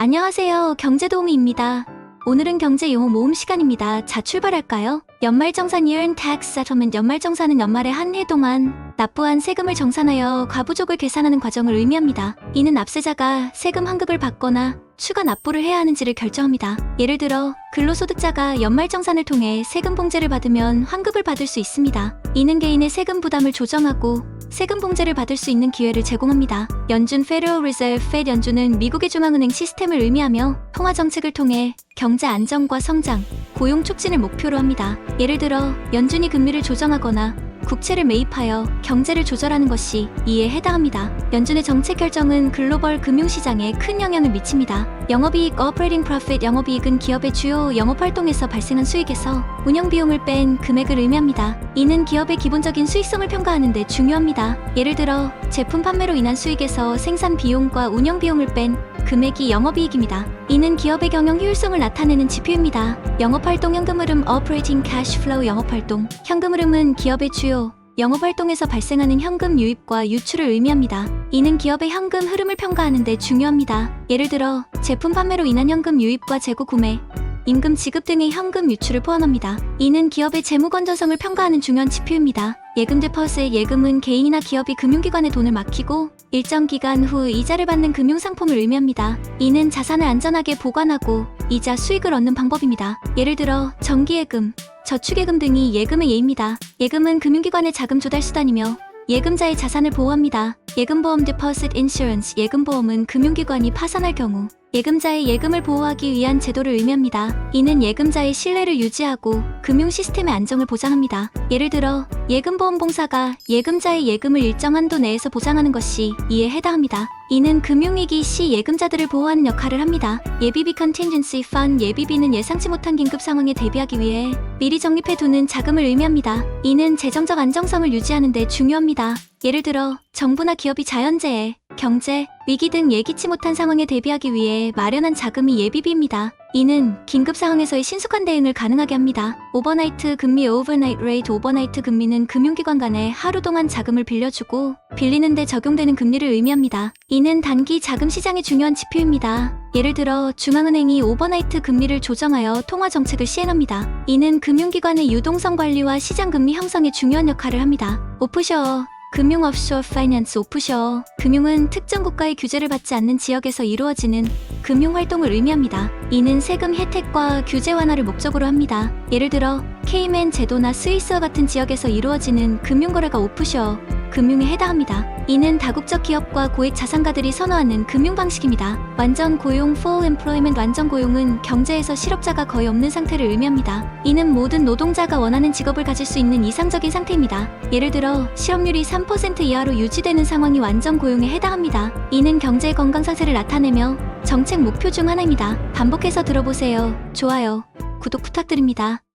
안녕하세요. 경제도우미입니다. 오늘은 경제 용어 모음 시간입니다. 자, 출발할까요? 연말정산 Year-end Tax Settlement. 연말정산은 연말에 한 해 동안 납부한 세금을 정산하여 과부족을 계산하는 과정을 의미합니다. 이는 납세자가 세금 환급을 받거나 추가 납부를 해야 하는지를 결정합니다. 예를 들어 근로소득자가 연말정산을 통해 세금 봉제를 받으면 환급을 받을 수 있습니다. 이는 개인의 세금 부담을 조정하고 세금 봉제를 받을 수 있는 기회를 제공합니다. 연준 Federal Reserve Fed 연준은 미국의 중앙은행 시스템을 의미하며 통화 정책을 통해 경제 안정과 성장, 고용 촉진을 목표로 합니다. 예를 들어 연준이 금리를 조정하거나 국채를 매입하여 경제를 조절하는 것이 이에 해당합니다. 연준의 정책 결정은 글로벌 금융시장에 큰 영향을 미칩니다. 영업이익 Operating Profit. 영업이익은 기업의 주요 영업활동에서 발생한 수익에서 운영비용을 뺀 금액을 의미합니다. 이는 기업의 기본적인 수익성을 평가하는 데 중요합니다. 예를 들어 제품 판매로 인한 수익에서 생산 비용과 운영비용을 뺀 금액이 영업이익입니다. 이는 기업의 경영 효율성을 나타내는 지표입니다. 영업활동 현금 흐름 Operating Cash Flow. 영업활동 현금 흐름은 기업의 주요 영업활동에서 발생하는 현금 유입과 유출을 의미합니다. 이는 기업의 현금 흐름을 평가하는 데 중요합니다. 예를 들어 제품 판매로 인한 현금 유입과 재고 구매, 임금 지급 등의 현금 유출을 포함합니다. 이는 기업의 재무 건전성을 평가하는 중요한 지표입니다. 예금 Deposit. 예금은 개인이나 기업이 금융기관에 돈을 맡기고 일정 기간 후 이자를 받는 금융상품을 의미합니다. 이는 자산을 안전하게 보관하고 이자 수익을 얻는 방법입니다. 예를 들어 정기예금, 저축예금 등이 예금의 예입니다. 예금은 금융기관의 자금 조달 수단이며 예금자의 자산을 보호합니다. 예금보험 Deposit Insurance. 예금보험은 금융기관이 파산할 경우 예금자의 예금을 보호하기 위한 제도를 의미합니다. 이는 예금자의 신뢰를 유지하고 금융 시스템의 안정을 보장합니다. 예를 들어 예금보험공사가 예금자의 예금을 일정 한도 내에서 보장하는 것이 이에 해당합니다. 이는 금융위기 시 예금자들을 보호하는 역할을 합니다. 예비비 Contingency Fund. 예비비는 예상치 못한 긴급 상황에 대비하기 위해 미리 적립해두는 자금을 의미합니다. 이는 재정적 안정성을 유지하는 데 중요합니다. 예를 들어 정부나 기업이 자연재해, 경제, 위기 등 예기치 못한 상황에 대비하기 위해 마련한 자금이 예비비입니다. 이는 긴급 상황에서의 신속한 대응을 가능하게 합니다. 오버나이트 금리 Overnight Rate. 오버나이트 금리는 금융기관 간에 하루 동안 자금을 빌려주고 빌리는 데 적용되는 금리를 의미합니다. 이는 단기 자금 시장의 중요한 지표입니다. 예를 들어 중앙은행이 오버나이트 금리를 조정하여 통화 정책을 시행합니다. 이는 금융기관의 유동성 관리와 시장 금리 형성에 중요한 역할을 합니다. 오프쇼어. 금융 offshore finance. 오프쇼어 금융은 특정 국가의 규제를 받지 않는 지역에서 이루어지는 금융활동을 의미합니다. 이는 세금 혜택과 규제 완화를 목적으로 합니다. 예를 들어 케이맨 제도나 스위스와 같은 지역에서 이루어지는 금융거래가 오프쇼어 금융에 해당합니다. 이는 다국적 기업과 고액 자산가들이 선호하는 금융 방식입니다. 완전 고용 Full Employment. 완전 고용은 경제에서 실업자가 거의 없는 상태를 의미합니다. 이는 모든 노동자가 원하는 직업을 가질 수 있는 이상적인 상태입니다. 예를 들어 실업률이 3% 이하로 유지되는 상황이 완전 고용에 해당합니다. 이는 경제의 건강 상태를 나타내며 정책 목표 중 하나입니다. 반복해서 들어보세요. 좋아요, 구독 부탁드립니다.